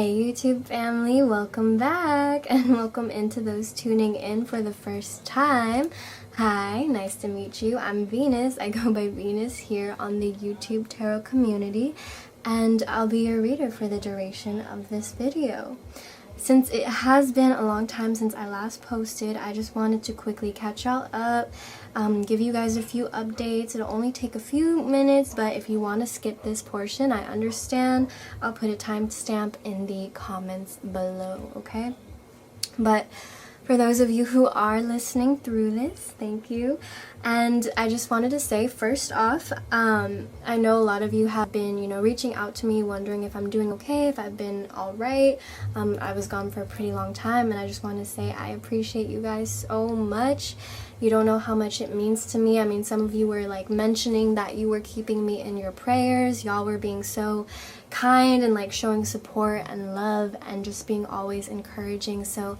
Hey YouTube family, welcome back and welcome into those tuning in for the first time. Hi, nice to meet you. I'm Venus. I go by Venus here on the YouTube tarot community, and I'll be your reader for the duration of this video. Since it has been a long time since I last posted, I just wanted to quickly catch y'all up, give you guys a few updates. It'll only take a few minutes, but if you want to skip this portion, I understand. I'll put a timestamp in the comments below, okay? But for those of you who are listening through this, thank you. And I just wanted to say, first off, I know a lot of you have been, reaching out to me wondering if I'm doing okay, if I've been all right. I was gone for a pretty long time, and I just want to say I appreciate you guys so much. You don't know how much it means to me. I mean, some of you were like mentioning that you were keeping me in your prayers. Y'all were being so kind and like showing support and love and just being always encouraging. So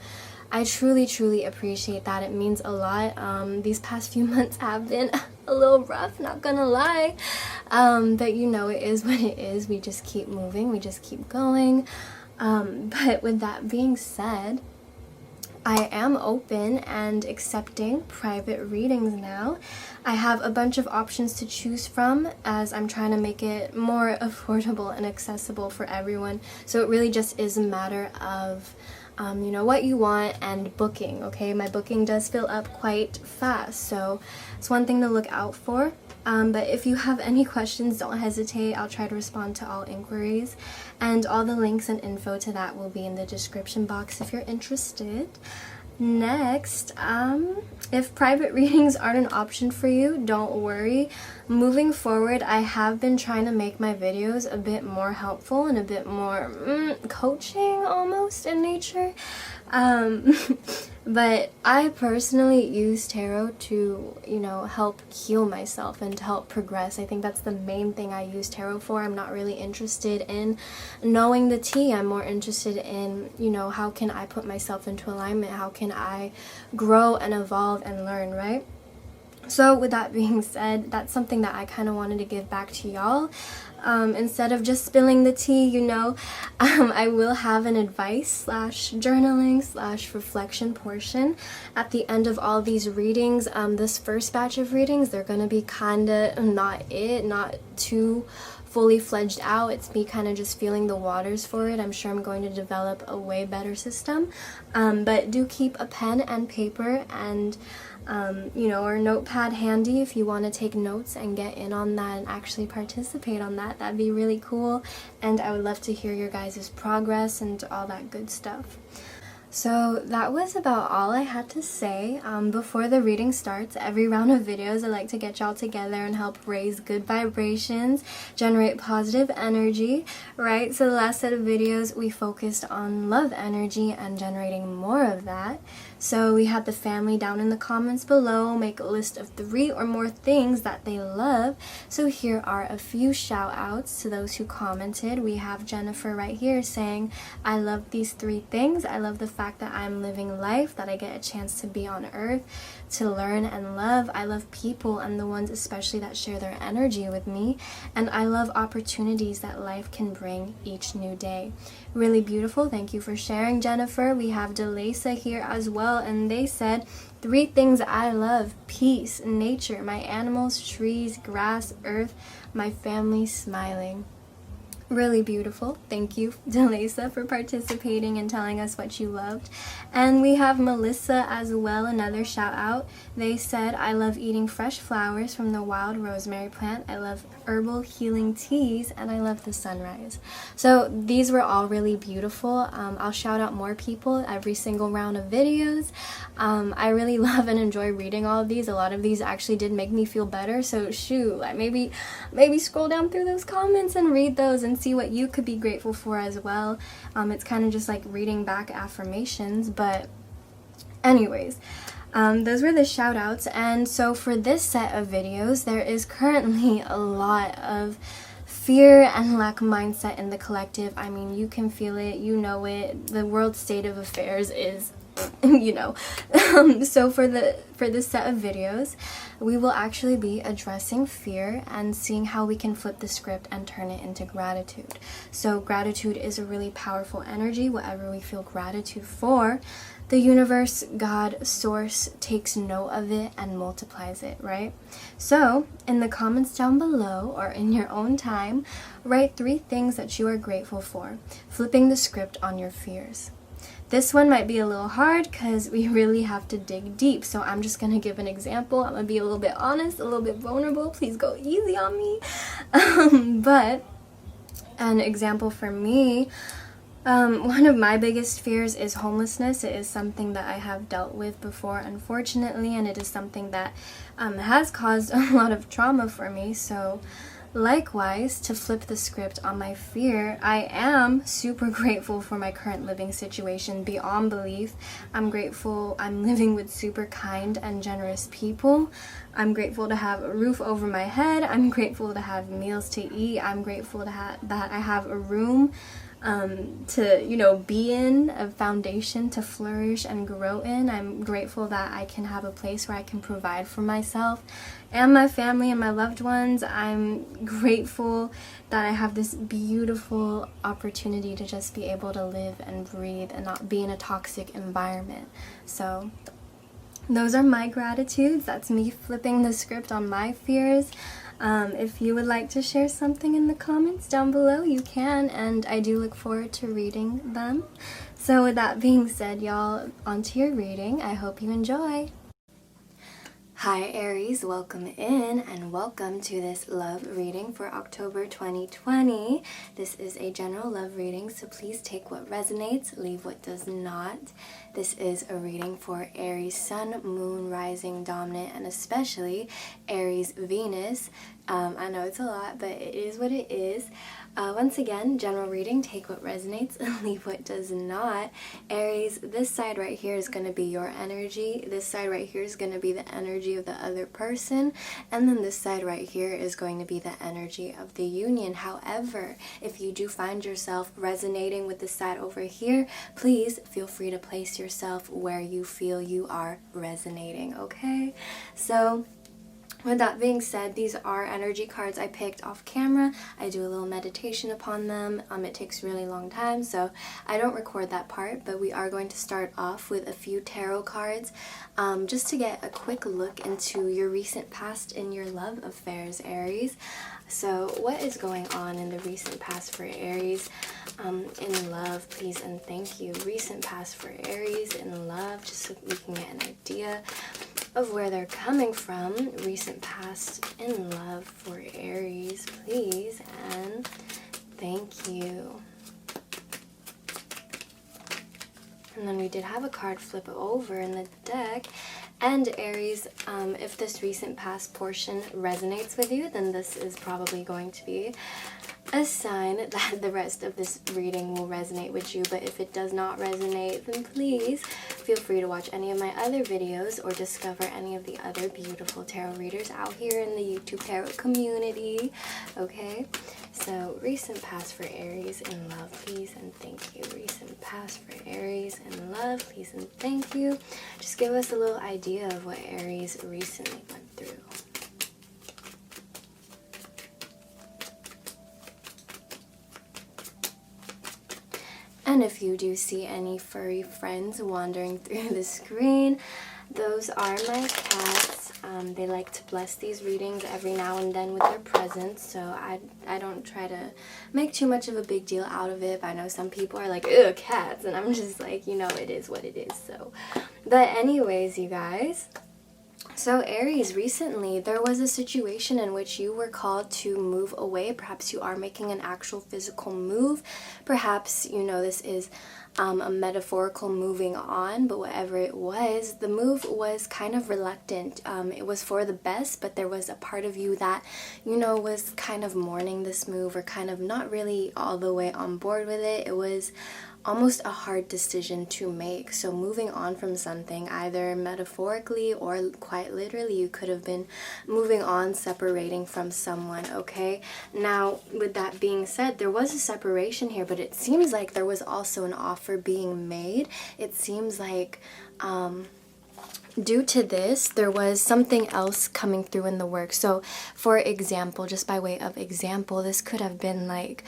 I truly appreciate that. It means a lot. These past few months have been a little rough, not gonna lie. But it is what it is. We just keep moving, we just keep going. But with that being said, I am open and accepting private readings now. I have a bunch of options to choose from as I'm trying to make it more affordable and accessible for everyone. So it really just is a matter of what you want and booking, okay? My booking does fill up quite fast, so it's one thing to look out for. But if you have any questions, don't hesitate. I'll try to respond to all inquiries, and all the links and info to that will be in the description box if you're interested. Next, if private readings aren't an option for you, don't worry. Moving forward, I have been trying to make my videos a bit more helpful and a bit more coaching almost in nature. But I personally use tarot to, help heal myself and to help progress. I think that's the main thing I use tarot for. I'm not really interested in knowing the tea. I'm more interested in, how can I put myself into alignment? How can I grow and evolve and learn, right? So with that being said, that's something that I kind of wanted to give back to y'all. Instead of just spilling the tea, I will have an advice / journaling / reflection portion at the end of all these readings. This first batch of readings, they're going to be kind of not too fully fledged out. It's me kind of just feeling the waters for it. I'm sure I'm going to develop a way better system. But do keep a pen and paper and or notepad handy if you want to take notes and get in on that and actually participate on that. That'd be really cool, and I would love to hear your guys' progress and all that good stuff. So that was about all I had to say. Before the reading starts, every round of videos I like to get y'all together and help raise good vibrations, generate positive energy, right? So the last set of videos we focused on love energy and generating more of that. So we had the family down in the comments below make a list of 3 or more things that they love. So here are a few shout outs to those who commented. We have Jennifer right here saying, I love these 3 things. I love the fact that I'm living life, that I get a chance to be on earth, to learn and love. I love people and the ones especially that share their energy with me. And I love opportunities that life can bring each new day. Really beautiful. Thank you for sharing, Jennifer. We have Delisa here as well, and they said 3 things I love: peace, nature, my animals, trees, grass, earth, my family, smiling. Really beautiful. Thank you, Delisa, for participating and telling us what you loved. And we have Melissa as well, another shout out. They said, I love eating fresh flowers from the wild rosemary plant. I love herbal healing teas, and I love the sunrise. So these were all really beautiful. I'll shout out more people every single round of videos. I really love and enjoy reading all of these. A lot of these actually did make me feel better. So shoot, like maybe scroll down through those comments and read those and see what you could be grateful for as well. It's kind of just like reading back affirmations, but anyways, those were the shout outs. And so for this set of videos, there is currently a lot of fear and lack mindset in the collective. I mean, you can feel it, you know it. The world state of affairs is you know. So for this set of videos, we will actually be addressing fear and seeing how we can flip the script and turn it into gratitude. So gratitude is a really powerful energy. Whatever we feel gratitude for, the universe, God, source takes note of it and multiplies it, right? So in the comments down below, or in your own time, write 3 things that you are grateful for, flipping the script on your fears. This one might be a little hard because we really have to dig deep, so I'm just going to give an example. I'm going to be a little bit honest, a little bit vulnerable. Please go easy on me. But an example for me, one of my biggest fears is homelessness. It is something that I have dealt with before, unfortunately, and it is something that has caused a lot of trauma for me. So likewise, to flip the script on my fear, I am super grateful for my current living situation beyond belief. I'm grateful I'm living with super kind and generous people. I'm grateful to have a roof over my head. I'm grateful to have meals to eat. I'm grateful to that I have a room to, you know, be in, a foundation to flourish and grow in. I'm grateful that I can have a place where I can provide for myself and my family and my loved ones. I'm grateful that I have this beautiful opportunity to just be able to live and breathe and not be in a toxic environment. So those are my gratitudes. That's me flipping the script on my fears. If you would like to share something in the comments down below, you can, and I do look forward to reading them. So with that being said, y'all, onto your reading. I hope you enjoy. Hi Aries, welcome in and welcome to this love reading for October 2020. This is a general love reading, so please take what resonates, leave what does not. This is a reading for Aries Sun, Moon, Rising, Dominant, and especially Aries Venus. I know it's a lot, but it is what it is. Once again, general reading, take what resonates and leave what does not. Aries, this side right here is going to be your energy. This side right here is going to be the energy of the other person. And then this side right here is going to be the energy of the union. However, if you do find yourself resonating with the side over here, please feel free to place yourself where you feel you are resonating, okay? So with that being said, these are energy cards I picked off camera. I do a little meditation upon them. It takes a really long time, so I don't record that part, but we are going to start off with a few tarot cards just to get a quick look into your recent past in your love affairs, Aries. So what is going on in the recent past for Aries? In love, please and thank you. Recent past for Aries in love, just so we can get an idea of where they're coming from. Recent past in love for Aries, please and thank you. And then we did have a card flip over in the deck. And Aries, if this recent past portion resonates with you, then this is probably going to be a sign that the rest of this reading will resonate with you. But if it does not resonate, then please feel free to watch any of my other videos or discover any of the other beautiful tarot readers out here in the YouTube tarot community. Okay, so recent past for Aries in love, please and thank you. Recent past for Aries in love, please and thank you. Just give us a little idea of what Aries recently went through. And if you do see any furry friends wandering through the screen, those are my cats. They like to bless these readings every now and then with their presence, so I don't try to make too much of a big deal out of it. But I know some people are like, ugh, cats, and I'm just like, you know, it is what it is. So, but anyways, you guys, so Aries, recently there was a situation in which you were called to move away. Perhaps you are making an actual physical move. Perhaps, you know, this is a metaphorical moving on, but whatever it was, the move was kind of reluctant. It was for the best, but there was a part of you that, you know, was kind of mourning this move or kind of not really all the way on board with it. It was almost a hard decision to make. So moving on from something, either metaphorically or quite literally, you could have been moving on, separating from someone, okay? Now, with that being said, there was a separation here, but it seems like there was also an offer being made. It seems like due to this, there was something else coming through in the work. So, for example, just by way of example, this could have been like,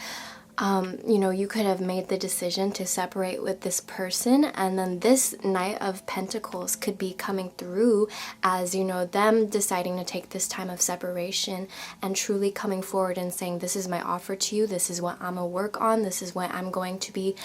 you know, you could have made the decision to separate with this person, and then this Knight of Pentacles could be coming through as, you know, them deciding to take this time of separation and truly coming forward and saying, this is my offer to you, this is what I'm gonna work on, this is what I'm going to be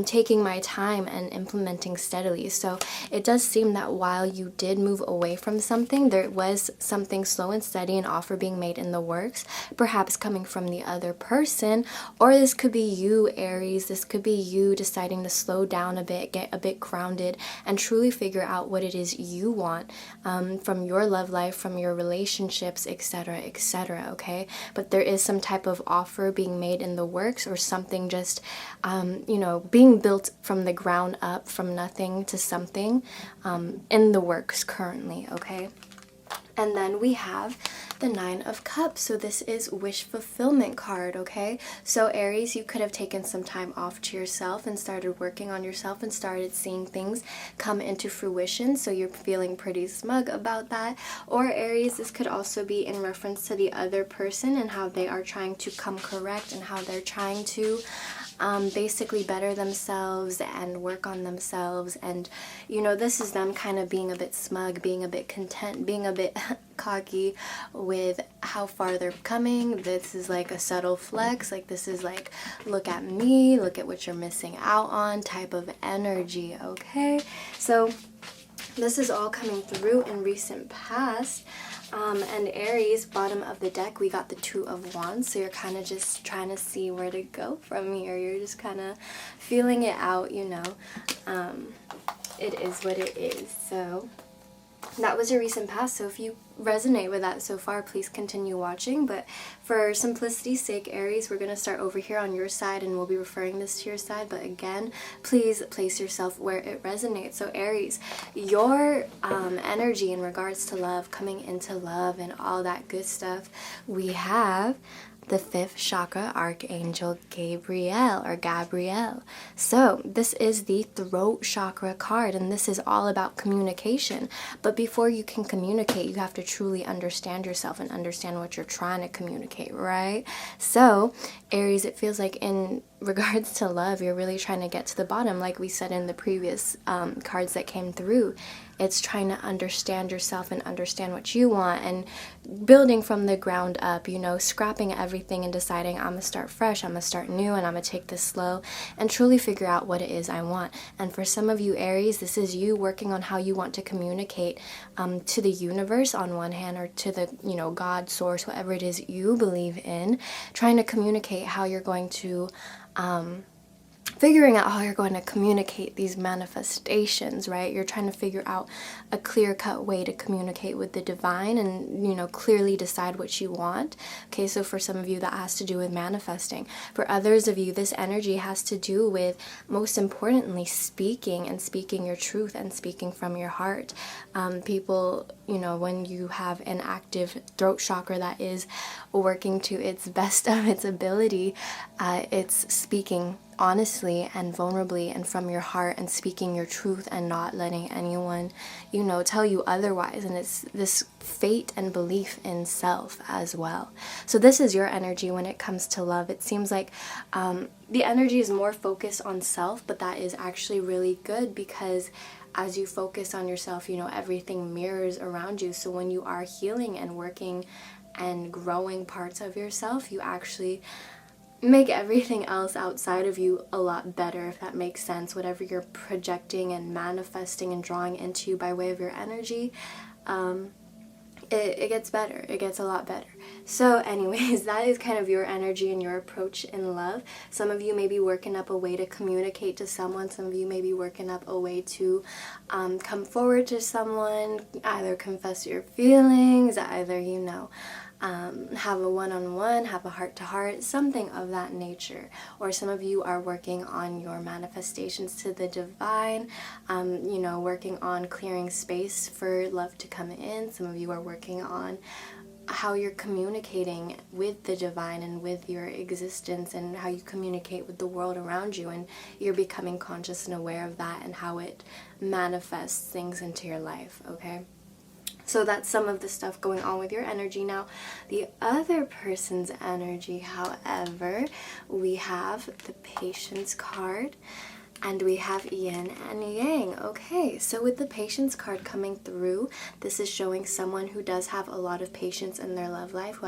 taking my time and implementing steadily. So it does seem that while you did move away from something, there was something slow and steady, an offer being made in the works, perhaps coming from the other person, or this could be you, Aries. This could be you deciding to slow down a bit, get a bit grounded, and truly figure out what it is you want from your love life, from your relationships, etc., etc., okay? But there is some type of offer being made in the works, or something just, you know, being built from the ground up, from nothing to something in the works currently, okay? And then we have the Nine of Cups. So this is wish fulfillment card, okay? So Aries, you could have taken some time off to yourself and started working on yourself and started seeing things come into fruition. So you're feeling pretty smug about that. Or Aries, this could also be in reference to the other person and how they are trying to come correct and how they're trying to basically better themselves and work on themselves. And, you know, this is them kind of being a bit smug, being a bit content, being a bit cocky with how far they're coming. This is like a subtle flex, like this is like, look at me, look at what you're missing out on type of energy, okay? So this is all coming through in recent past. And Aries, bottom of the deck, we got the Two of Wands. So you're kind of just trying to see where to go from here. You're just kind of feeling it out, you know. It is what it is. So that was your recent past. So if you resonate with that so far, please continue watching. But for simplicity's sake, Aries, we're going to start over here on your side, and we'll be referring this to your side. But again, please place yourself where it resonates. So Aries, your energy in regards to love, coming into love and all that good stuff, we have the 5th chakra archangel Gabriel or Gabrielle. So this is the throat chakra card, and this is all about communication. But before you can communicate, you have to truly understand yourself and understand what you're trying to communicate, right? So Aries, it feels like in regards to love, you're really trying to get to the bottom, like we said in the previous cards that came through. It's trying to understand yourself and understand what you want, and building from the ground up, you know, scrapping everything and deciding, I'm gonna start fresh, I'm gonna start new, and I'm gonna take this slow and truly figure out what it is I want. And for some of you Aries, this is you working on how you want to communicate to the universe on one hand, or to the, you know, God, source, whatever it is you believe in, trying to communicate how you're going to figuring out how you're going to communicate these manifestations, right? You're trying to figure out a clear-cut way to communicate with the divine and, you know, clearly decide what you want. Okay, so for some of you, that has to do with manifesting. For others of you, this energy has to do with, most importantly, speaking, and speaking your truth and speaking from your heart. People, you know, when you have an active throat chakra that is working to its best of its ability, it's speaking honestly and vulnerably and from your heart, and speaking your truth and not letting anyone, you know, tell you otherwise. And it's this faith and belief in self as well. So this is your energy when it comes to love. It seems like the energy is more focused on self, but that is actually really good, because as you focus on yourself, you know, everything mirrors around you. So when you are healing and working and growing parts of yourself, you actually make everything else outside of you a lot better, if that makes sense. Whatever you're projecting and manifesting and drawing into you by way of your energy, it gets better. It gets a lot better. So anyways, that is kind of your energy and your approach in love. Some of you may be working up a way to communicate to someone. Some of you may be working up a way to come forward to someone, either confess your feelings, either, you know, have a one-on-one, have a heart-to-heart, something of that nature. Or some of you are working on your manifestations to the divine, you know, working on clearing space for love to come in. Some of you are working on how you're communicating with the divine and with your existence, and how you communicate with the world around you, and you're becoming conscious and aware of that and how it manifests things into your life, okay? So that's some of the stuff going on with your energy. Now, the other person's energy, however, we have the Patience card, and we have yin and yang. Okay, so with the Patience card coming through, this is showing someone who does have a lot of patience in their love life,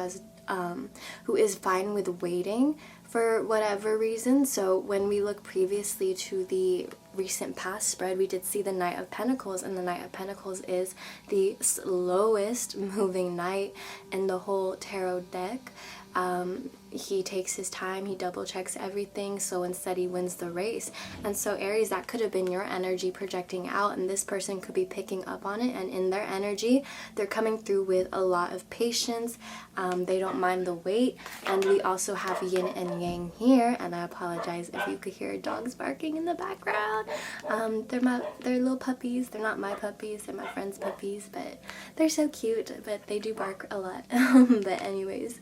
who is fine with waiting for whatever reason. So when we look previously to the recent past spread, we did see the Knight of Pentacles, and the Knight of Pentacles is the slowest moving knight in the whole tarot deck. He takes his time, he double checks everything, so instead he wins the race. And so Aries, that could have been your energy projecting out, and this person could be picking up on it, and in their energy they're coming through with a lot of patience. They don't mind the wait. And we also have yin and yang here, and I apologize if you could hear dogs barking in the background. They're little puppies. They're not my puppies, they're my friend's puppies, but they're so cute, but they do bark a lot. But anyways,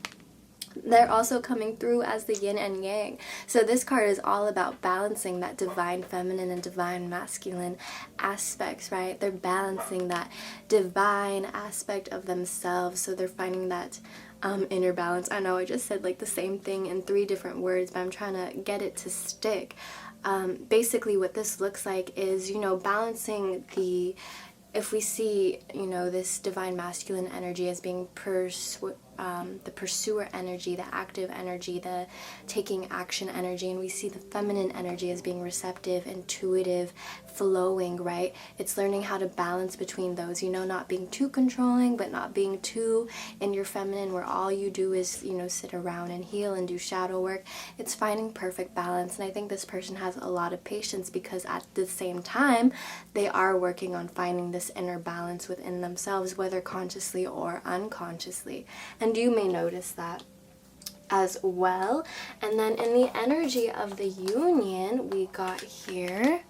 they're also coming through as the yin and yang. So this card is all about balancing that divine feminine and divine masculine aspects, right? They're balancing that divine aspect of themselves, so they're finding that inner balance. I know I just said like the same thing in 3 different words, but I'm trying to get it to stick. Basically what this looks like is, you know, balancing the, if we see, you know, this divine masculine energy as being the pursuer energy, the active energy, the taking action energy, and we see the feminine energy as being receptive, intuitive, flowing, right? It's learning how to balance between those, you know, not being too controlling, but not being too in your feminine where all you do is, you know, sit around and heal and do shadow work. It's finding perfect balance, and I think this person has a lot of patience because at the same time they are working on finding this inner balance within themselves, whether consciously or unconsciously. And you may notice that as well. And then in the energy of the union, we got here,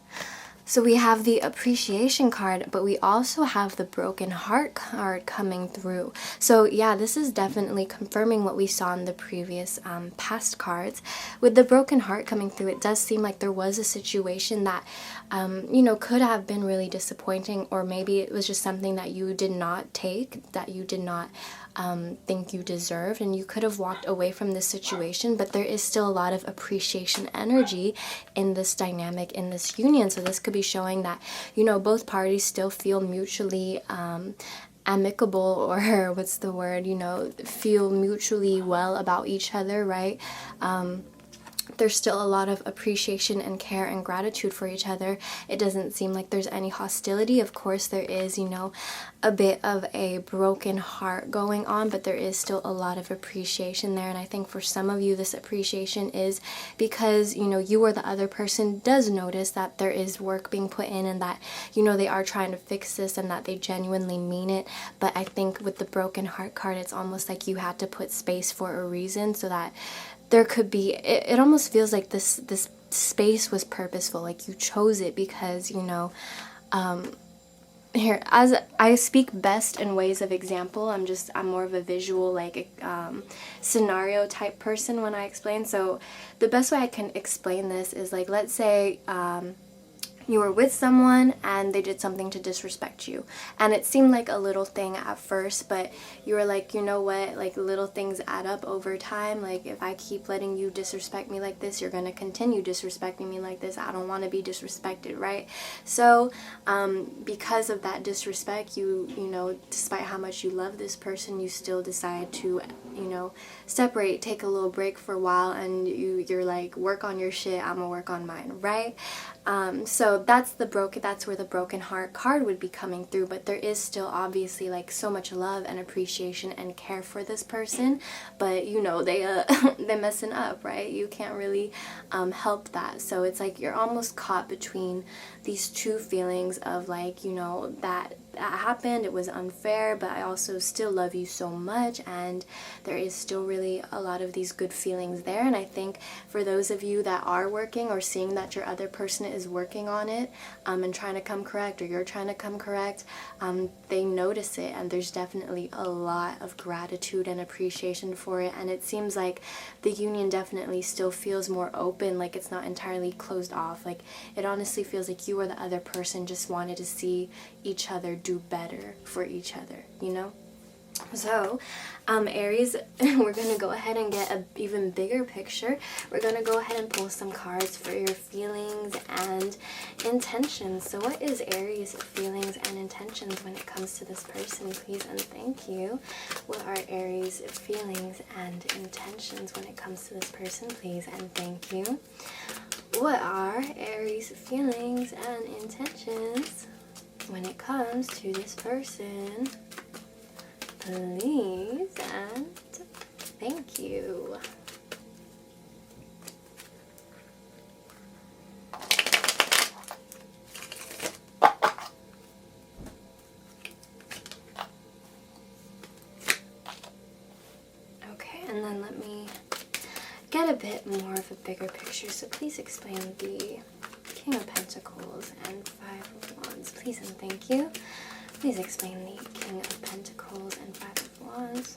so we have the Appreciation card, but we also have the Broken Heart card coming through. So yeah, this is definitely confirming what we saw in the previous past cards. With the Broken Heart coming through, it does seem like there was a situation that, you know, could have been really disappointing, or maybe it was just something that you did not take, that you did not think you deserved, and you could have walked away from this situation, but there is still a lot of appreciation energy in this dynamic, in this union. So this could be showing that, you know, both parties still feel mutually amicable, or what's the word, you know, feel mutually well about each other, right? There's still a lot of appreciation and care and gratitude for each other. It doesn't seem like there's any hostility. Of course, there is, you know, a bit of a broken heart going on, but there is still a lot of appreciation there. And I think for some of you, this appreciation is because, you know, you or the other person does notice that there is work being put in, and that, you know, they are trying to fix this, and that they genuinely mean it. But I think with the Broken Heart card, it's almost like you had to put space for a reason, so that there could be, it almost feels like this space was purposeful, like you chose it because, you know, here, as I speak best in ways of example, I'm more of a visual, like scenario type person when I explain. So the best way I can explain this is, like, let's say you were with someone and they did something to disrespect you, and it seemed like a little thing at first, but you were like, you know what, like, little things add up over time. Like, if I keep letting you disrespect me like this, you're going to continue disrespecting me like this. I don't want to be disrespected, right? So because of that disrespect, you know, despite how much you love this person, you still decide to, you know, separate, take a little break for a while, and you're like, work on your shit, I'm gonna work on mine, right? So that's where the Broken Heart card would be coming through. But there is still obviously like so much love and appreciation and care for this person, but you know, they're messing up, right? You can't really help that. So it's like you're almost caught between these two feelings of, like, you know, that that happened, it was unfair, but I also still love you so much, and there is still really a lot of these good feelings there. And I think for those of you that are working or seeing that your other person is working on it and trying to come correct, or you're trying to come correct, they notice it, and there's definitely a lot of gratitude and appreciation for it. And it seems like the union definitely still feels more open, like it's not entirely closed off. Like it honestly feels like you or the other person just wanted to see each other do better for each other, you know? So, Aries, we're going to go ahead and get an even bigger picture. We're going to go ahead and pull some cards for your feelings and intentions. So what is Aries' feelings and intentions when it comes to this person, please and thank you? What are Aries' feelings and intentions when it comes to this person, please and thank you? What are Aries' feelings and intentions when it comes to this person, please and thank you? Okay, and then let me get a bit more of a bigger picture. So please explain the King of Pentacles and Five of Wands, please and thank you. Please explain the King of Pentacles and Five of Wands.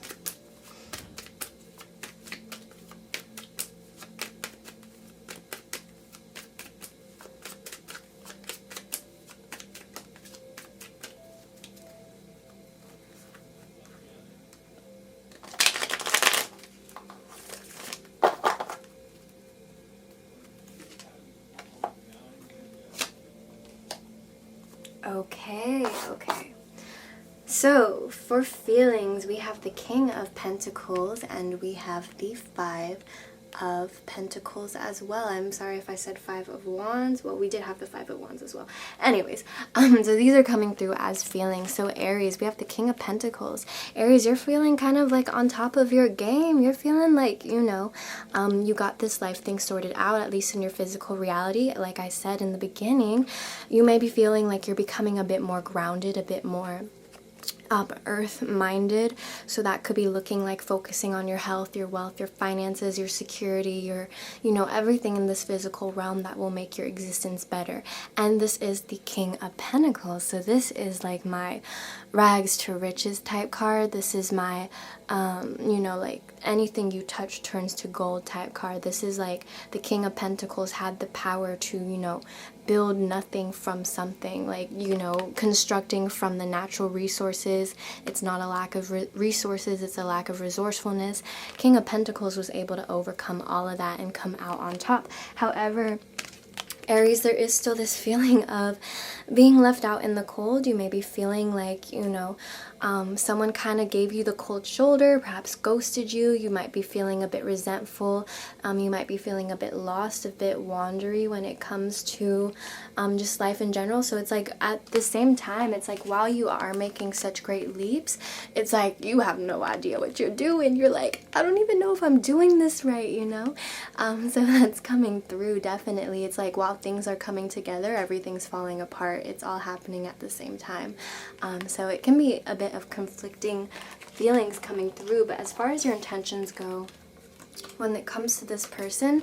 Okay. So, for feelings, we have the King of Pentacles and we have the Five of Pentacles as well. I'm sorry if I said Five of Wands. Well, we did have the Five of Wands as well. Anyways, so these are coming through as feelings. So Aries, we have the King of Pentacles. Aries, you're feeling kind of like on top of your game. You're feeling like, you know, you got this life thing sorted out, at least in your physical reality. Like I said in the beginning, you may be feeling like you're becoming a bit more grounded, a bit more earth-minded. So that could be looking like focusing on your health, your wealth, your finances, your security, your, you know, everything in this physical realm that will make your existence better. And this is the King of Pentacles. So this is like my rags to riches type card. This is my, you know, like anything you touch turns to gold type card. This is like the King of Pentacles had the power to, you know, build nothing from something, like, you know, constructing from the natural resources. It's not a lack of resources, it's a lack of resourcefulness. King of Pentacles was able to overcome all of that and come out on top. However, Aries, there is still this feeling of being left out in the cold. You may be feeling like, you know, someone kind of gave you the cold shoulder, perhaps ghosted you. You might be feeling a bit resentful. You might be feeling a bit lost, a bit wandery when it comes to just life in general. So it's like at the same time, it's like while you are making such great leaps, it's like you have no idea what you're doing. You're like, I don't even know if I'm doing this right, you know? So that's coming through, definitely. It's like while things are coming together, everything's falling apart. It's all happening at the same time. So it can be a bit of conflicting feelings coming through, but as far as your intentions go, when it comes to this person,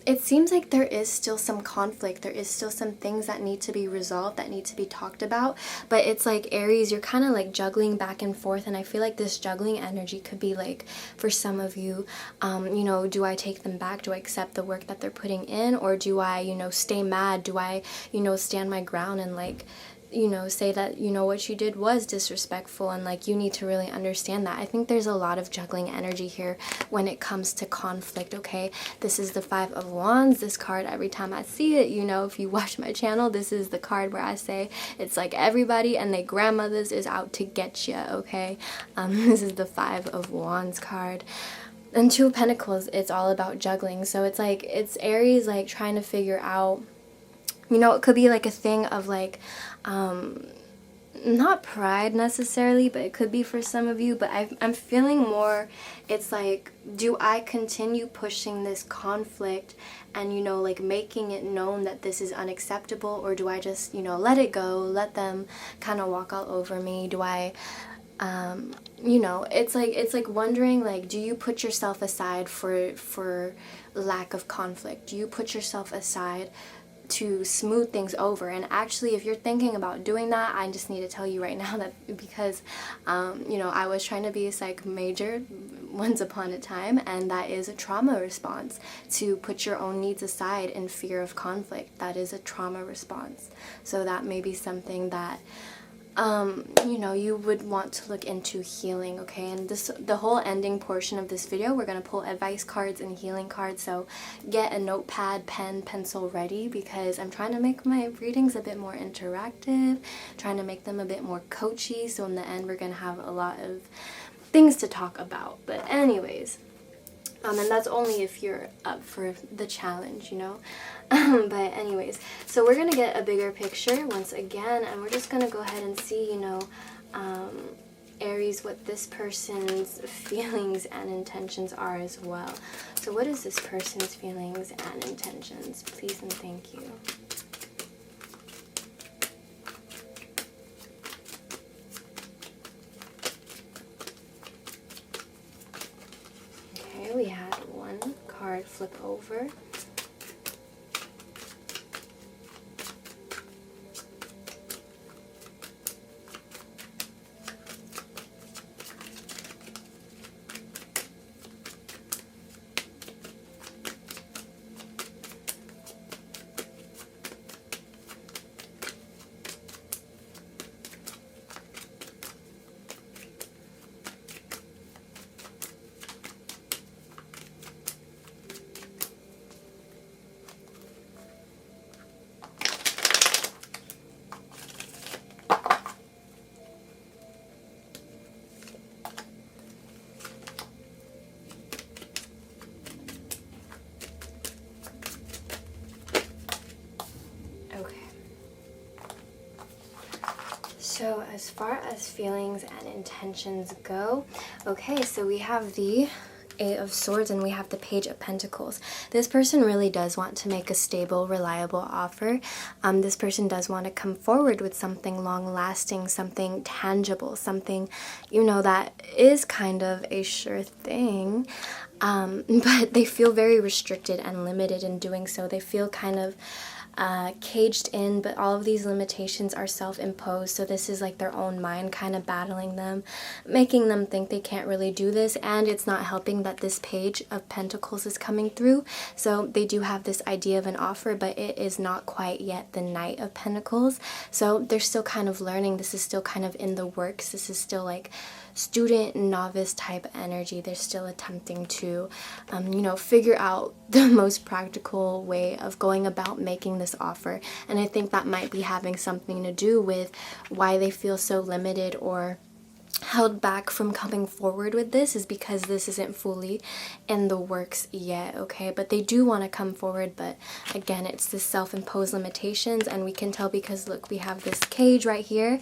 it seems like there is still some conflict. There is still some things that need to be resolved, that need to be talked about. But it's like Aries, you're kind of like juggling back and forth. And I feel like this juggling energy could be like, for some of you, you know, do I take them back? Do I accept the work that they're putting in? Or do I, you know, stay mad? Do I, you know, stand my ground and like, you know, say that, you know, what you did was disrespectful and like you need to really understand that. I think there's a lot of juggling energy here when it comes to conflict, okay? This is the Five of Wands. This card, every time I see it, you know, if you watch my channel, this is the card where I say it's like everybody and their grandmothers is out to get you, okay? This is the Five of Wands card. And Two of Pentacles, it's all about juggling. So it's like, it's Aries like trying to figure out, you know, it could be like a thing of like, not pride necessarily, but it could be for some of you, but I'm feeling more, it's like, do I continue pushing this conflict and, you know, like making it known that this is unacceptable, or do I just, you know, let it go, let them kind of walk all over me? Do I, you know, it's like wondering, like, do you put yourself aside for lack of conflict? Do you put yourself aside to smooth things over? And actually, if you're thinking about doing that, I just need to tell you right now that because you know, I was trying to be a psych major once upon a time, and that is a trauma response, to put your own needs aside in fear of conflict. That is a trauma response. So that may be something that you know, you would want to look into healing, okay? And the whole ending portion of this video, we're going to pull advice cards and healing cards, so get a notepad, pen, pencil ready, because I'm trying to make my readings a bit more interactive, trying to make them a bit more coachy, so in the end we're going to have a lot of things to talk about. But anyways, and that's only if you're up for the challenge, you know? But anyways, so we're gonna get a bigger picture once again, and we're just gonna go ahead and see, you know, Aries, what this person's feelings and intentions are as well. So what is this person's feelings and intentions? Please and thank you. Okay, we had one card flip over. So as far as feelings and intentions go, okay, so we have the Eight of Swords and we have the Page of Pentacles. This person really does want to make a stable, reliable offer. This person does want to come forward with something long-lasting, something tangible, something, you know, that is kind of a sure thing. But they feel very restricted and limited in doing so. They feel kind of caged in, but all of these limitations are self-imposed, so this is like their own mind kind of battling them, making them think they can't really do this, and it's not helping that this Page of Pentacles is coming through. So they do have this idea of an offer, but it is not quite yet the Knight of Pentacles, so they're still kind of learning. This is still kind of in the works. This is still like student novice type energy. They're still attempting to you know, figure out the most practical way of going about making this offer, and I think that might be having something to do with why they feel so limited or held back from coming forward with this, is because this isn't fully in the works yet, okay? But they do want to come forward, but again, it's the self-imposed limitations, and we can tell because look, we have this cage right here.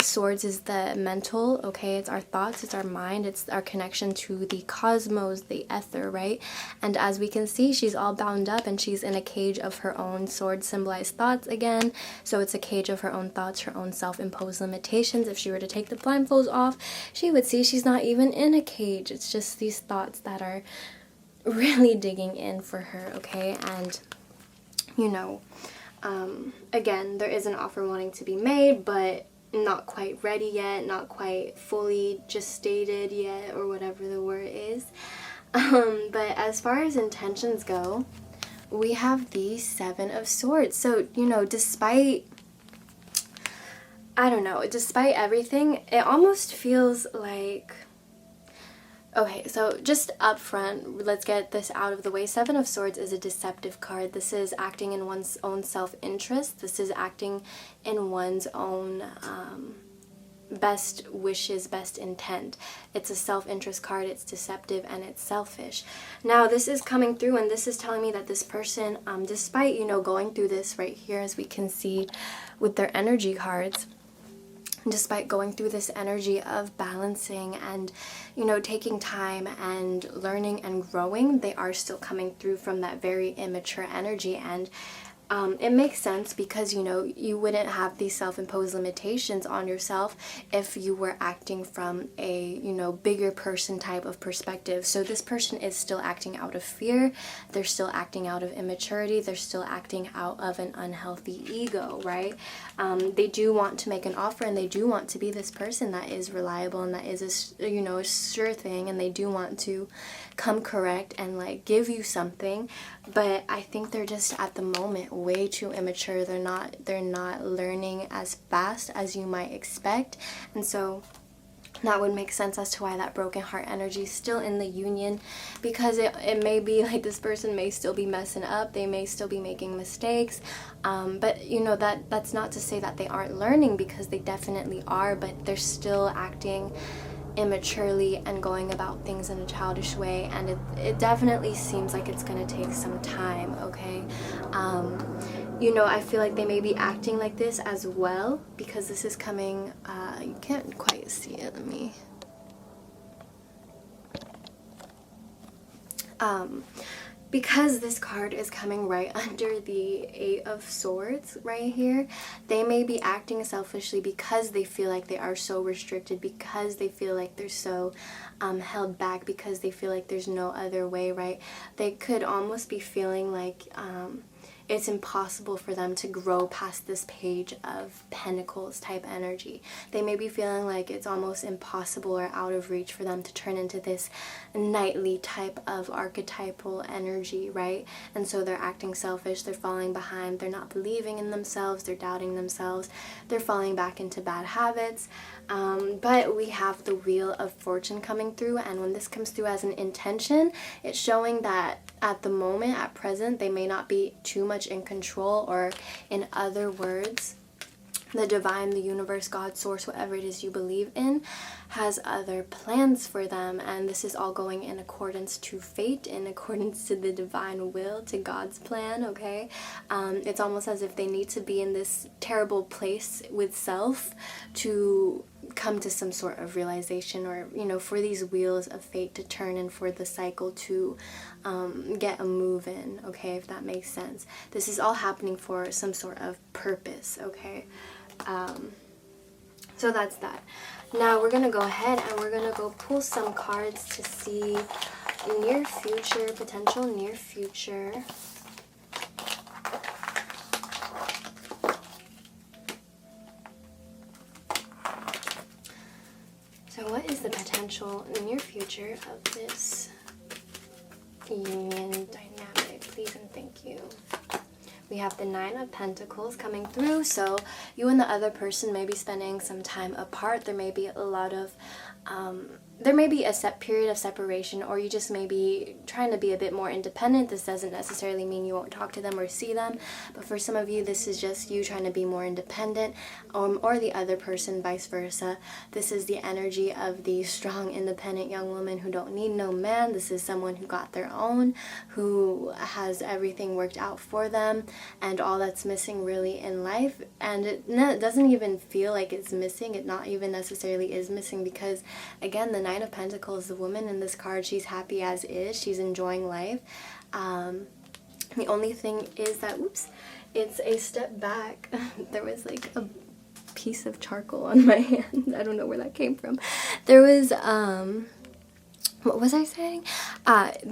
Swords is the mental, okay? It's our thoughts, it's our mind, it's our connection to the cosmos, the ether, right? And as we can see, she's all bound up and she's in a cage of her own. Swords symbolize thoughts again, so it's a cage of her own thoughts, her own self-imposed limitations. If she were to take the blindfold off, she would see she's not even in a cage. It's just these thoughts that are really digging in for her, okay? And you know, again, there is an offer wanting to be made, but not quite ready yet, not quite fully gestated yet, or whatever the word is. But as far as intentions go, we have the Seven of Swords. So, you know, despite, I don't know, despite everything, it almost feels like, okay, so just up front, let's get this out of the way. Seven of Swords is a deceptive card. This is acting in one's own self-interest. This is acting in one's own best wishes, best intent. It's a self-interest card, it's deceptive, and it's selfish. Now, this is coming through, and this is telling me that this person, despite, you know, going through this right here, as we can see with their energy cards, despite going through this energy of balancing and, you know, taking time and learning and growing, they are still coming through from that very immature energy. And it makes sense because, you know, you wouldn't have these self-imposed limitations on yourself if you were acting from a, you know, bigger person type of perspective. So this person is still acting out of fear. They're still acting out of immaturity. They're still acting out of an unhealthy ego, right? They do want to make an offer, and they do want to be this person that is reliable and that is a, you know, a sure thing, and they do want to come correct and like give you something. But I think they're just at the moment way too immature. They're not learning as fast as you might expect, and so that would make sense as to why that broken heart energy is still in the union, because it may be like this person may still be messing up, they may still be making mistakes, but you know, that's not to say that they aren't learning, because they definitely are, but they're still acting immaturely and going about things in a childish way, and it definitely seems like it's gonna take some time, okay? You know, I feel like they may be acting like this as well, because this is coming, you can't quite see it, let me, because this card is coming right under the Eight of Swords right here, they may be acting selfishly because they feel like they are so restricted, because they feel like they're so held back, because they feel like there's no other way, right? They could almost be feeling like it's impossible for them to grow past this Page of Pentacles type energy. They may be feeling like it's almost impossible or out of reach for them to turn into this knightly type of archetypal energy, right? And so they're acting selfish, they're falling behind, they're not believing in themselves, they're doubting themselves, they're falling back into bad habits. But we have the Wheel of Fortune coming through, and when this comes through as an intention, it's showing that at the moment, at present, they may not be too much in control, or in other words, the divine, the universe, God, source, whatever it is you believe in, has other plans for them, and this is all going in accordance to fate, in accordance to the divine will, to God's plan, okay? It's almost as if they need to be in this terrible place with self to come to some sort of realization, or, you know, for these wheels of fate to turn and for the cycle to get a move in, okay, if that makes sense. This is all happening for some sort of purpose, okay? So that's that. Now we're going to go ahead and we're going to go pull some cards to see near future, potential near future. So what is the potential near future of this union dynamic? Please and thank you. We have the Nine of Pentacles coming through, so you and the other person may be spending some time apart. There may be a lot of, there may be a set period of separation, or you just may be trying to be a bit more independent. This doesn't necessarily mean you won't talk to them or see them, but for some of you, this is just you trying to be more independent, or the other person, vice versa. This is the energy of the strong, independent young woman who don't need no man. This is someone who got their own, who has everything worked out for them, and all that's missing really in life, and it doesn't even feel like it's missing. It not even necessarily is missing, because again, the Nine of Pentacles, the woman in this card, she's happy as is, she's enjoying life. The only thing is that, oops, it's a step back. There was like a piece of charcoal on my hand. I don't know where that came from. There was, what was I saying?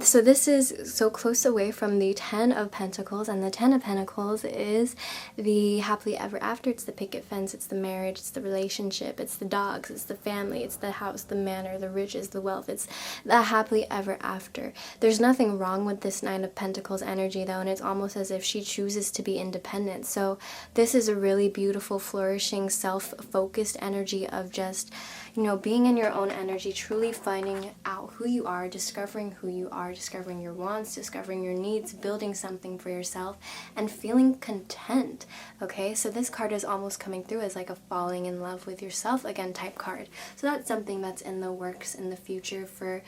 So this is so close away from the Ten of Pentacles, and the Ten of Pentacles is the happily ever after. It's the picket fence, it's the marriage, it's the relationship, it's the dogs, it's the family, it's the house, the manor, the riches, the wealth. It's the happily ever after. There's nothing wrong with this Nine of Pentacles energy though, and it's almost as if she chooses to be independent. So this is a really beautiful, flourishing, self-focused energy of just, you know, being in your own energy, truly finding out who you are, discovering who you are, discovering your wants, discovering your needs, building something for yourself, and feeling content. Okay, so this card is almost coming through as like a falling in love with yourself again type card. So that's something that's in the works in the future for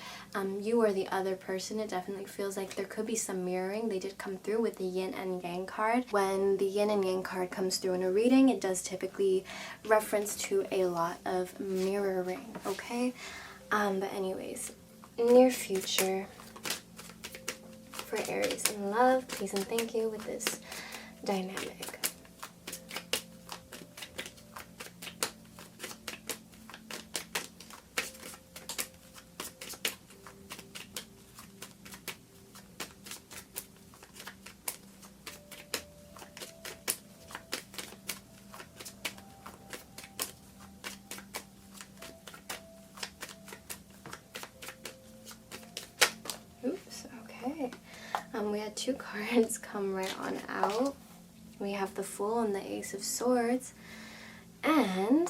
you or the other person. It definitely feels like there could be some mirroring. They did come through with the yin and yang card. When the yin and yang card comes through in a reading, it does typically reference to a lot of mirroring, okay? But anyways, near future for Aries in love, please and thank you with this dynamic. Oops, okay. We had two cards come right on out. We have the Fool and the Ace of Swords. And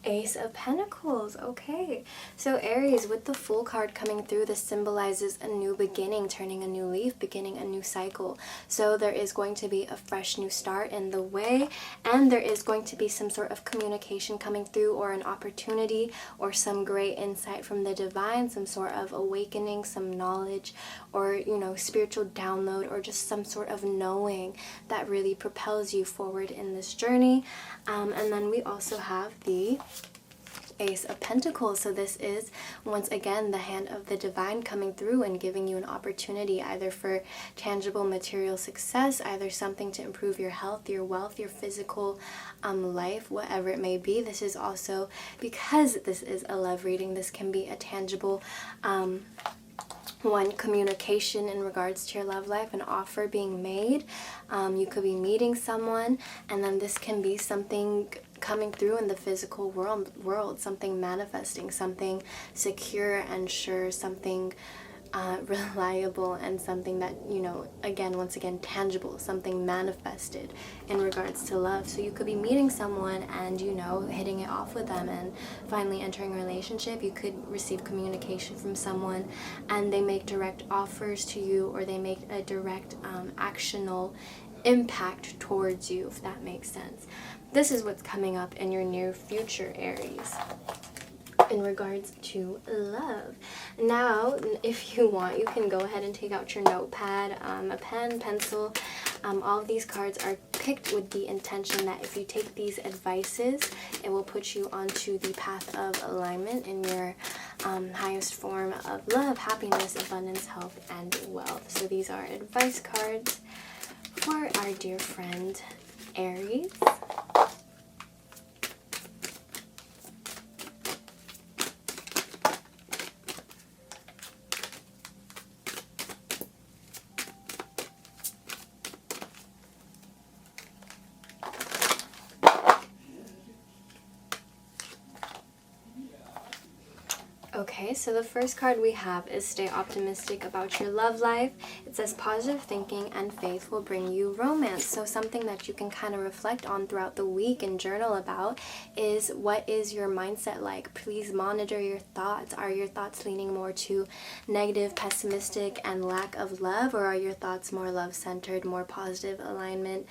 Ace of Pentacles. Okay, so Aries, with the Fool card coming through, this symbolizes a new beginning, turning a new leaf, beginning a new cycle. So there is going to be a fresh new start in the way, and there is going to be some sort of communication coming through, or an opportunity, or some great insight from the divine, some sort of awakening, some knowledge, or, you know, spiritual download, or just some sort of knowing that really propels you forward in this journey. And then we also have the Ace of Pentacles. So this is once again the hand of the divine coming through and giving you an opportunity either for tangible material success, either something to improve your health, your wealth, your physical life, whatever it may be. This is also, because this is a love reading, this can be a tangible one, communication in regards to your love life, an offer being made. You could be meeting someone, and then this can be something coming through in the physical world, something manifesting, something secure and sure, something reliable, and something that, you know, again, once again, tangible, something manifested in regards to love. So you could be meeting someone and, you know, hitting it off with them and finally entering a relationship. You could receive communication from someone and they make direct offers to you, or they make a direct actional impact towards you, if that makes sense. This is what's coming up in your near future, Aries, in regards to love. Now, if you want, you can go ahead and take out your notepad, a pen, pencil. All of these cards are picked with the intention that if you take these advices, it will put you onto the path of alignment in your highest form of love, happiness, abundance, health, and wealth. So these are advice cards for our dear friend Aries. Okay, so the first card we have is stay optimistic about your love life. It says positive thinking and faith will bring you romance. So something that you can kind of reflect on throughout the week and journal about is, what is your mindset like? Please monitor your thoughts. Are your thoughts leaning more to negative, pessimistic, and lack of love, or are your thoughts more love-centered, more positive alignment?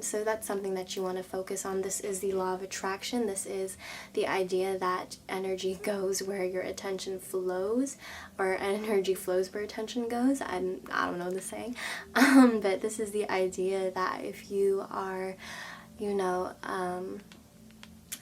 So that's something that you want to focus on. This is the law of attraction. This is the idea that energy goes where your attention flows, or energy flows where attention goes. I don't know the saying, but this is the idea that if you are, you know,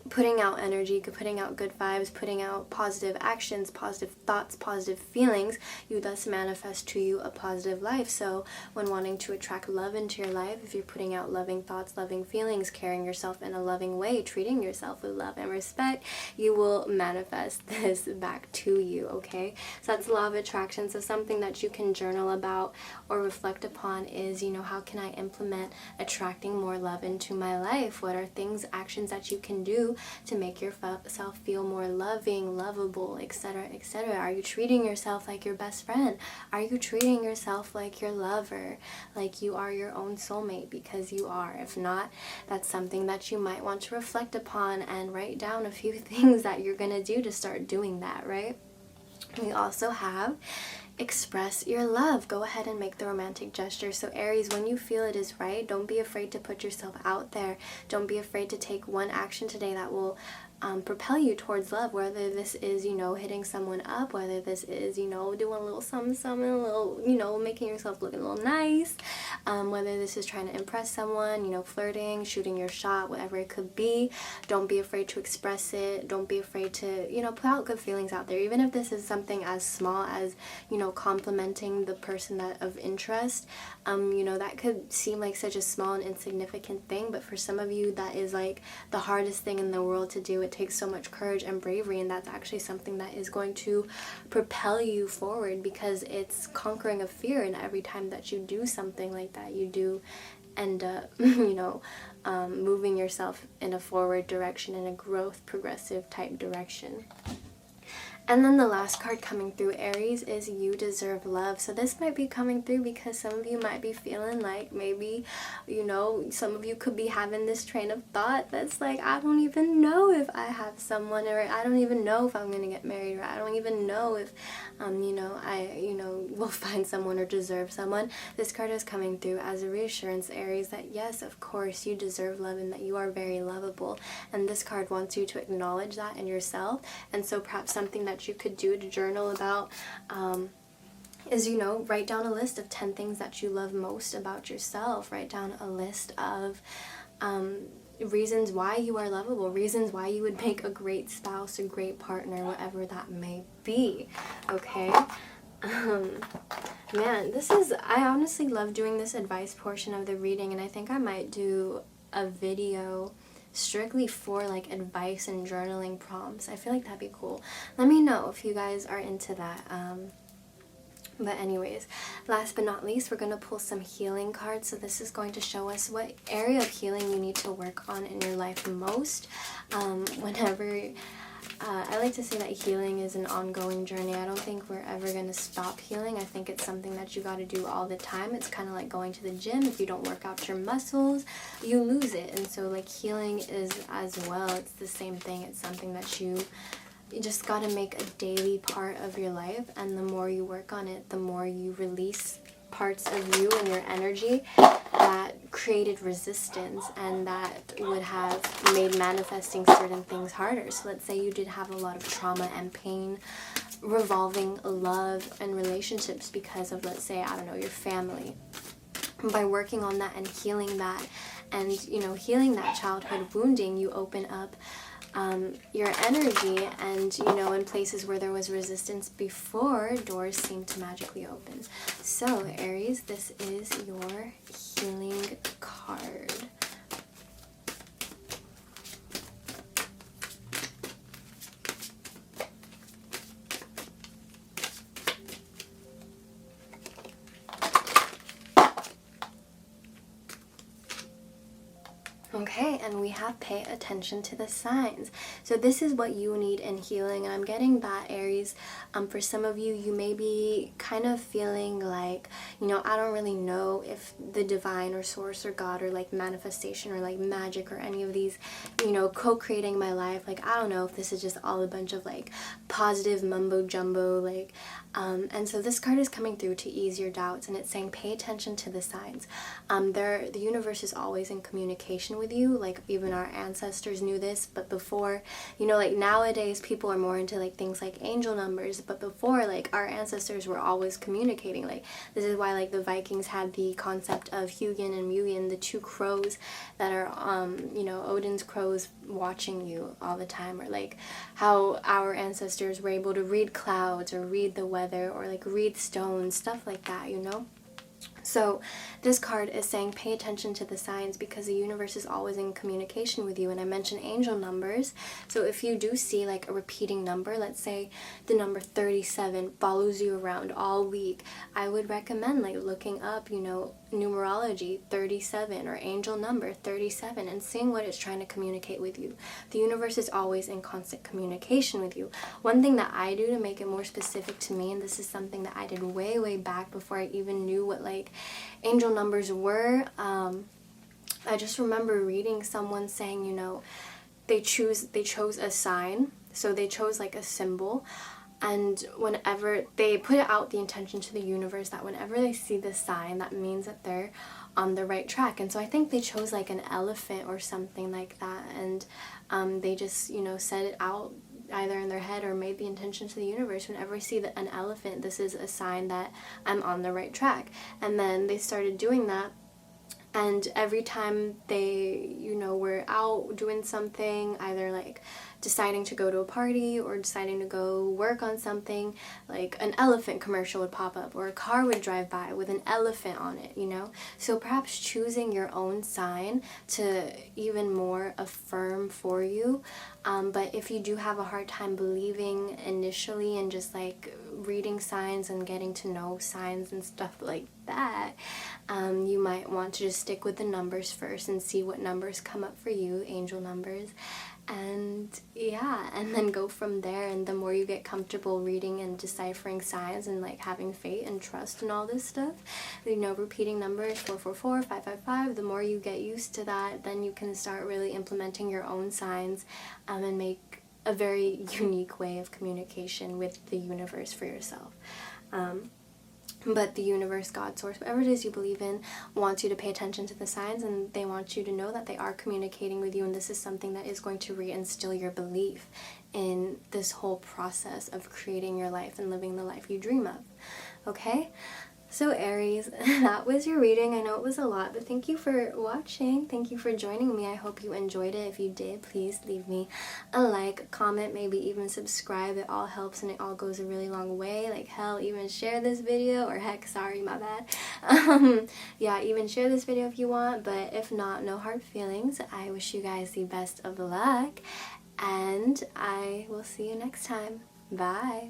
putting out energy, putting out good vibes, putting out positive actions, positive thoughts, positive feelings, you thus manifest to you a positive life. So when wanting to attract love into your life, if you're putting out loving thoughts, loving feelings, carrying yourself in a loving way, treating yourself with love and respect, you will manifest this back to you, okay? So that's law of attraction. So something that you can journal about or reflect upon is, you know, how can I implement attracting more love into my life? What are things, actions that you can do to make yourself feel more loving, lovable, etc., etc.? Are you treating yourself like your best friend? Are you treating yourself like your lover, like you are your own soulmate? Because you are. If not, that's something that you might want to reflect upon and write down a few things that you're gonna do to start doing that, right? We also have express your love. Go ahead and make the romantic gesture. So Aries, when you feel it is right, don't be afraid to put yourself out there. Don't be afraid to take one action today that will propel you towards love, whether this is, you know, hitting someone up, whether this is, you know, doing a little something, a little, you know, making yourself look a little nice, whether this is trying to impress someone, you know, flirting, shooting your shot, whatever it could be. Don't be afraid to express it. Don't be afraid to, you know, put out good feelings out there, even if this is something as small as, you know, complimenting the person that of interest. You know, that could seem like such a small and insignificant thing, but for some of you that is like the hardest thing in the world to do. It takes so much courage and bravery, and that's actually something that is going to propel you forward, because it's conquering a fear, and every time that you do something like that, you do end up, you know, moving yourself in a forward direction, in a growth, progressive type direction. And then the last card coming through, Aries, is you deserve love. So this might be coming through because some of you might be feeling like maybe, you know, some of you could be having this train of thought that's like, I don't even know if I have someone, or I don't even know if I'm going to get married, or I don't even know if, you know, will find someone or deserve someone. This card is coming through as a reassurance, Aries, that yes, of course, you deserve love and that you are very lovable. And this card wants you to acknowledge that in yourself. And so perhaps something that you could do to journal about is, you know, write down a list of 10 things that you love most about yourself. Write down a list of reasons why you are lovable, reasons why you would make a great spouse, a great partner, whatever that may be, okay? Man, I honestly love doing this advice portion of the reading, and I think I might do a video strictly for like advice and journaling prompts. I feel like that'd be cool. Let me know if you guys are into that. But anyways, last but not least, we're going to pull some healing cards. So this is going to show us what area of healing you need to work on in your life most. I like to say that healing is an ongoing journey. I don't think we're ever going to stop healing. I think it's something that you got to do all the time. It's kind of like going to the gym. If you don't work out your muscles, you lose it. And so like healing is as well. It's the same thing. It's something that you just got to make a daily part of your life. And the more you work on it, the more you release parts of you and your energy that created resistance and that would have made manifesting certain things harder. So let's say you did have a lot of trauma and pain revolving love and relationships because of, let's say, I don't know, your family. By working on that and healing that, and, you know, healing that childhood wounding, you open up your energy, and, you know, in places where there was resistance before, doors seem to magically open. So Aries, this is your healing card. Okay, and we have pay attention to the signs. So this is what you need in healing, and I'm getting that, Aries. For some of you, you may be kind of feeling like, you know, I don't really know if the divine or source or God or like manifestation or like magic or any of these, you know, co-creating my life. Like, I don't know if this is just all a bunch of like positive mumbo jumbo, like, and so this card is coming through to ease your doubts, and it's saying pay attention to the signs. The universe is always in communication with you. Like, even our ancestors knew this, but before, you know, like nowadays people are more into like things like angel numbers, but before, like, our ancestors were always communicating. Like, this is why like the Vikings had the concept of Hugin and Munin, the two crows that are you know, Odin's crows watching you all the time, or like how our ancestors were able to read clouds or read the weather or like read stones, stuff like that, you know. So this card is saying pay attention to the signs because the universe is always in communication with you. And I mentioned angel numbers. So if you do see like a repeating number, let's say the number 37 follows you around all week, I would recommend like looking up, you know, numerology 37 or angel number 37 and seeing what it's trying to communicate with you. The universe is always in constant communication with you. One thing that I do to make it more specific to me, and this is something that I did way back before I even knew what like angel numbers were, I just remember reading someone saying, you know, they chose a sign, so they chose like a symbol, and whenever they put out the intention to the universe that whenever they see this sign, that means that they're on the right track. And so I think they chose like an elephant or something like that, and they just, you know, said it out either in their head or made the intention to the universe, whenever I see an elephant, this is a sign that I'm on the right track. And then they started doing that, and every time they, you know, were out doing something, either like deciding to go to a party or deciding to go work on something, like an elephant commercial would pop up or a car would drive by with an elephant on it, you know? So perhaps choosing your own sign to even more affirm for you. But if you do have a hard time believing initially and just like reading signs and getting to know signs and stuff like that, you might want to just stick with the numbers first and see what numbers come up for you, angel numbers. And yeah, and then go from there. And the more you get comfortable reading and deciphering signs and like having faith and trust and all this stuff, you know, repeating numbers 444, 555, the more you get used to that, then you can start really implementing your own signs and make a very unique way of communication with the universe for yourself. But the universe, God, source, whatever it is you believe in, wants you to pay attention to the signs, and they want you to know that they are communicating with you, and this is something that is going to reinstill your belief in this whole process of creating your life and living the life you dream of. Okay? So Aries, that was your reading. I know it was a lot, but thank you for watching. Thank you for joining me. I hope you enjoyed it. If you did, please leave me a like, comment, maybe even subscribe. It all helps and it all goes a really long way. Like hell, even share this video, or heck, sorry, my bad. Yeah, even share this video if you want, but if not, no hard feelings. I wish you guys the best of luck, and I will see you next time. Bye.